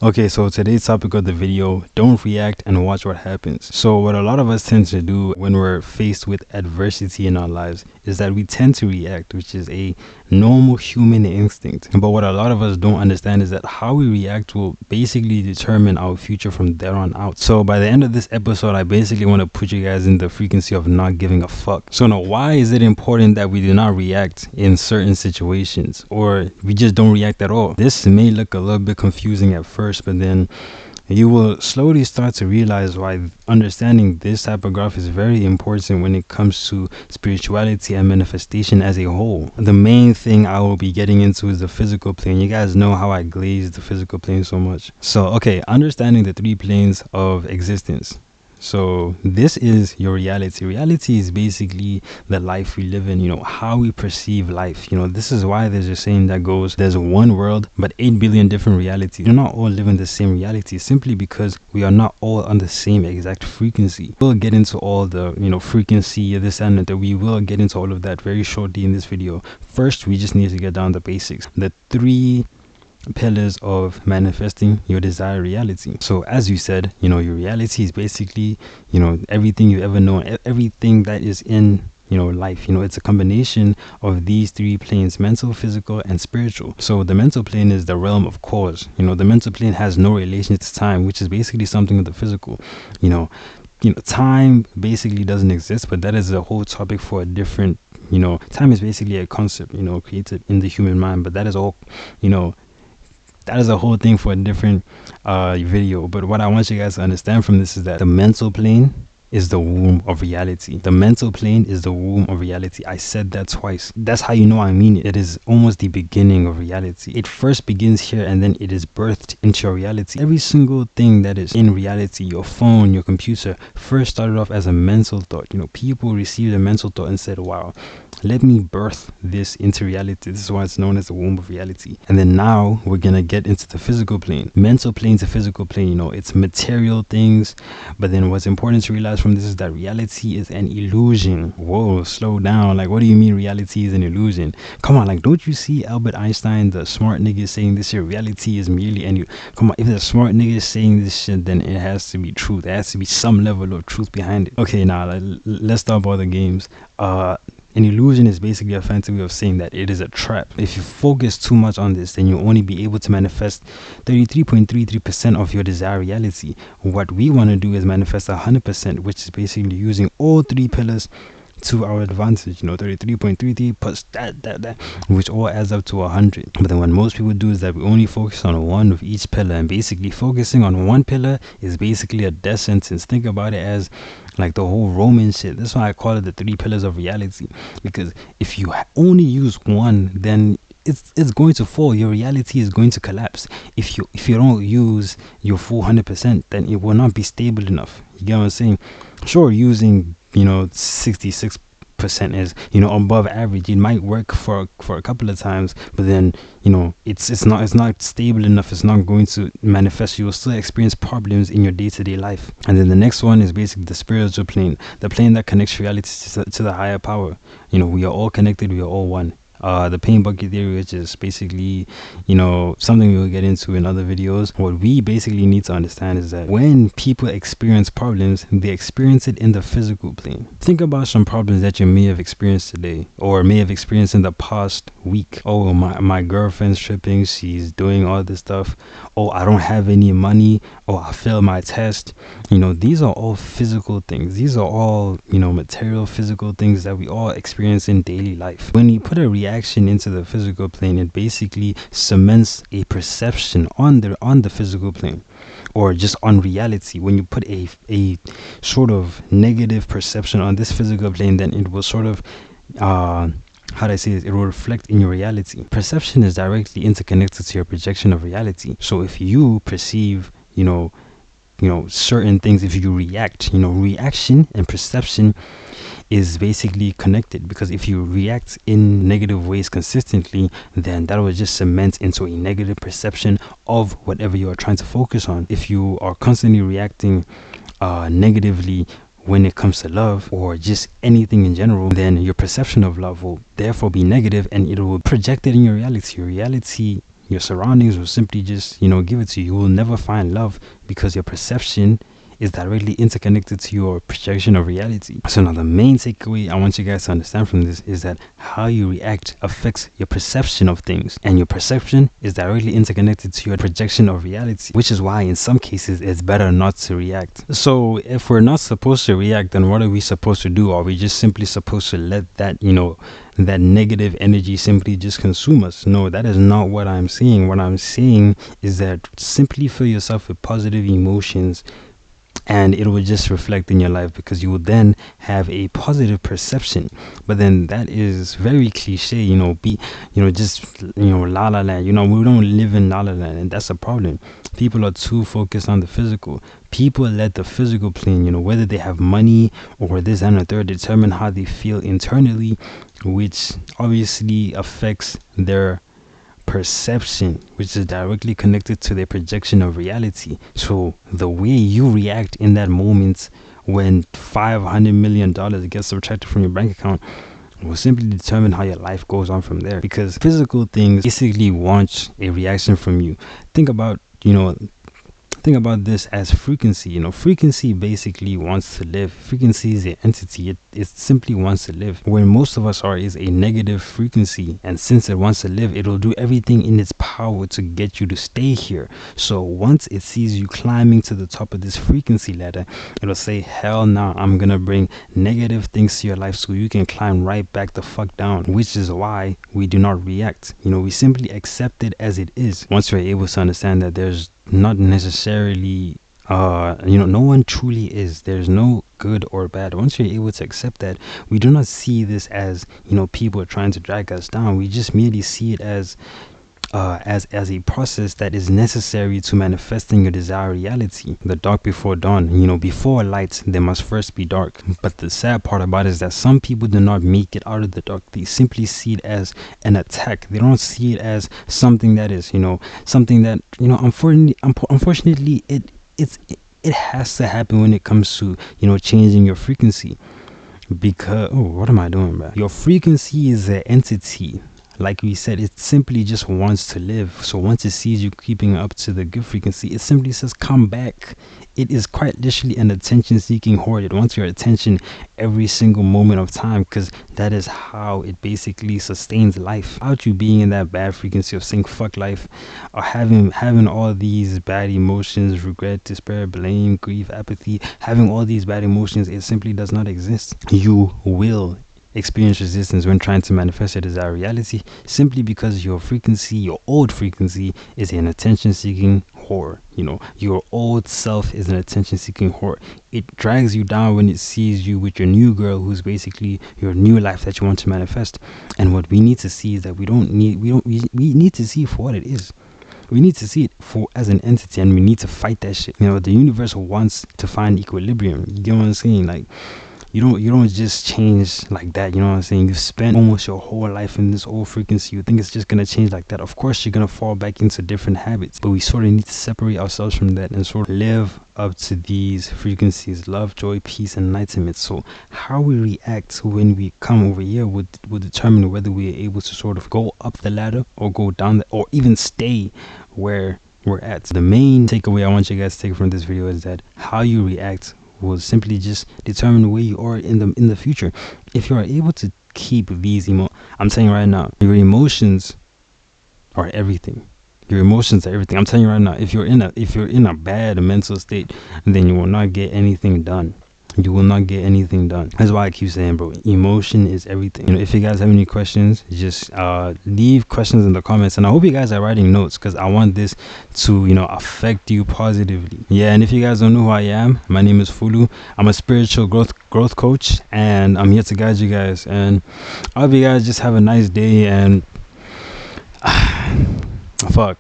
Okay, so today's topic of the video, don't react and watch what happens. So what a lot of us tend to do when we're faced with adversity in our lives is that we tend to react, which is a normal human instinct. But what a lot of us don't understand is that how we react will basically determine our future from there on out. So by the end of this episode, I basically want to put you guys in the frequency of not giving a fuck. So now, why is it important that we do not react in certain situations, or we just don't react at all? This may look a little bit confusing at first, but then you will slowly start to realize why understanding this type of graph is very important when it comes to spirituality and manifestation as a whole. The main thing I will be getting into is the physical plane. You guys know how I glaze the physical plane so much. So, okay, understanding the three planes of existence. So this is your reality. Reality is basically the life we live in, how we perceive life. This is why there's a saying that goes, there's one world, but 8 billion different realities. You're not all living the same reality simply because we are not all on the same exact frequency. We'll get into all the, frequency, this and that. We will get into all of that very shortly in this video. First, we just need to get down the basics. The three pillars of manifesting your desired reality. So as you said, your reality is basically, everything you ever know, everything that is in life. It's a combination of these three planes: mental, physical, and spiritual. So the mental plane is the realm of cause. The mental plane has no relation to time, which is basically something with the physical. Time basically doesn't exist, but that is a whole topic for a different, time is basically a concept, created in the human mind, but that is all, that is a whole thing for a different video. But what I want you guys to understand from this is that the mental plane is the womb of reality. The mental plane is the womb of reality. I said that twice. That's how you know I mean it. It is almost the beginning of reality. It first begins here and then it is birthed into your reality. Every single thing that is in reality, your phone, your computer, first started off as a mental thought. People received a mental thought and said, wow, let me birth this into reality. This is why it's known as the womb of reality. And then now we're gonna get into the physical plane. Mental plane to physical plane, it's material things. But then what's important to realize from this is that reality is an illusion. Whoa, slow down. Like, what do you mean reality is an illusion? Come on, like, don't you see Albert Einstein, the smart nigga, saying this here? Reality is merely come on, if the smart nigga is saying this shit, then it has to be truth. There has to be some level of truth behind it. Okay, now let's stop all the games. An illusion is basically a fancy way of saying that it is a trap. If you focus too much on this, then you'll only be able to manifest 33.33% of your desired reality. What we want to do is manifest 100%, which is basically using all three pillars to our advantage. 33.33 plus that, which all adds up to 100. But then what most people do is that we only focus on one of each pillar, and basically focusing on one pillar is basically a death sentence. Think about it as like the whole Roman shit. That's why I call it the three pillars of reality, because if you only use one, then it's going to fall. Your reality is going to collapse. If you don't use your full 100%, then it will not be stable enough. You get what I'm saying? Sure, using 66% is above average. It might work for a couple of times, but then it's not stable enough. It's not going to manifest. You will still experience problems in your day-to-day life. And then the next one is basically the spiritual plane, the plane that connects reality to the higher power. We are all connected. We are all one. The pain bucket theory, which is basically something we will get into in other videos. What we basically need to understand is that when people experience problems, they experience it in the physical plane. Think about some problems that you may have experienced today, or may have experienced in the past week. Oh, my girlfriend's tripping, she's doing all this stuff. Oh, I don't have any money. Oh, I failed my test. These are all physical things. These are all material, physical things that we all experience in daily life. When you put a reaction into the physical plane, it basically cements a perception on the physical plane, or just on reality. When you put a sort of negative perception on this physical plane, then it will sort of how do I say this? It will reflect in your reality. Perception is directly interconnected to your projection of reality. So if you perceive certain things, if you react, reaction and perception is basically connected, because if you react in negative ways consistently, then that will just cement into a negative perception of whatever you are trying to focus on. If you are constantly reacting negatively when it comes to love, or just anything in general, then your perception of love will therefore be negative, and it will project it in your reality. Your reality your surroundings will simply just, give it to you. You will never find love because your perception is directly interconnected to your projection of reality. So now the main takeaway I want you guys to understand from this is that how you react affects your perception of things, and your perception is directly interconnected to your projection of reality, which is why in some cases it's better not to react. So if we're not supposed to react, then what are we supposed to do? Are we just simply supposed to let that, that negative energy simply just consume us? No, that is not what I'm saying. What I'm saying is that simply fill yourself with positive emotions, and it will just reflect in your life, because you will then have a positive perception. But then that is very cliche, just la la land. We don't live in la la land, and that's a problem. People are too focused on the physical. People let the physical plane, whether they have money or this and a third, determine how they feel internally, which obviously affects their perception, which is directly connected to their projection of reality. So the way you react in that moment when $500 million gets subtracted from your bank account will simply determine how your life goes on from there, because physical things basically want a reaction from you. Think about this as frequency. Frequency basically wants to live. Frequency is an entity. It simply wants to live. Where most of us are is a negative frequency, and since it wants to live, it'll do everything in its power to get you to stay here. So once it sees you climbing to the top of this frequency ladder, it'll say, hell no, I'm gonna bring negative things to your life so you can climb right back the fuck down. Which is why we do not react. We simply accept it as it is. Once we're able to understand that there's not necessarily no one truly is, there's no good or bad. Once you're able to accept that, we do not see this as people are trying to drag us down. We just merely see it as a process that is necessary to manifesting your desired reality. The dark before dawn. Before light there must first be dark. But the sad part about it is that some people do not make it out of the dark. They simply see it as an attack. They don't see it as something that is something that unfortunately it has to happen when it comes to changing your frequency. Because what am I doing, bro? Your frequency is an entity. Like we said, it simply just wants to live. So once it sees you creeping up to the good frequency, it simply says, come back. It is quite literally an attention-seeking horde. It wants your attention every single moment of time, because that is how it basically sustains life. Without you being in that bad frequency of saying fuck life, or having all these bad emotions, regret, despair, blame, grief, apathy, having all these bad emotions, it simply does not exist. You will experience resistance when trying to manifest your desired reality, simply because your frequency, your old frequency, is an attention-seeking whore. Your old self is an attention-seeking whore. It drags you down when it sees you with your new girl, who's basically your new life that you want to manifest. And what we need to see is that we need to see it for what it is. We need to see it for as an entity, and we need to fight that shit. The universe wants to find equilibrium. You get what I'm saying? Like, you don't just change like that. You know what I'm saying? You've spent almost your whole life in this old frequency. You think it's just gonna change like that? Of course you're gonna fall back into different habits, but we sort of need to separate ourselves from that and sort of live up to these frequencies: love, joy, peace, and enlightenment. So how we react when we come over here would determine whether we are able to sort of go up the ladder or go down or even stay where we're at. The main takeaway I want you guys to take from this video is that how you react will simply just determine where you are in the future. If you are able to keep these I'm telling you right now, your emotions are everything. Your emotions are everything. I'm telling you right now, if you're in a bad mental state, then you will not get anything done. You will not get anything done. That's why I keep saying, bro, emotion is everything. If you guys have any questions, just leave questions in the comments, and I hope you guys are writing notes, because I want this to affect you positively. Yeah, and if you guys don't know who I am, my name is Fulu. I'm a spiritual growth coach, and I'm here to guide you guys. And I hope you guys just have a nice day, and fuck.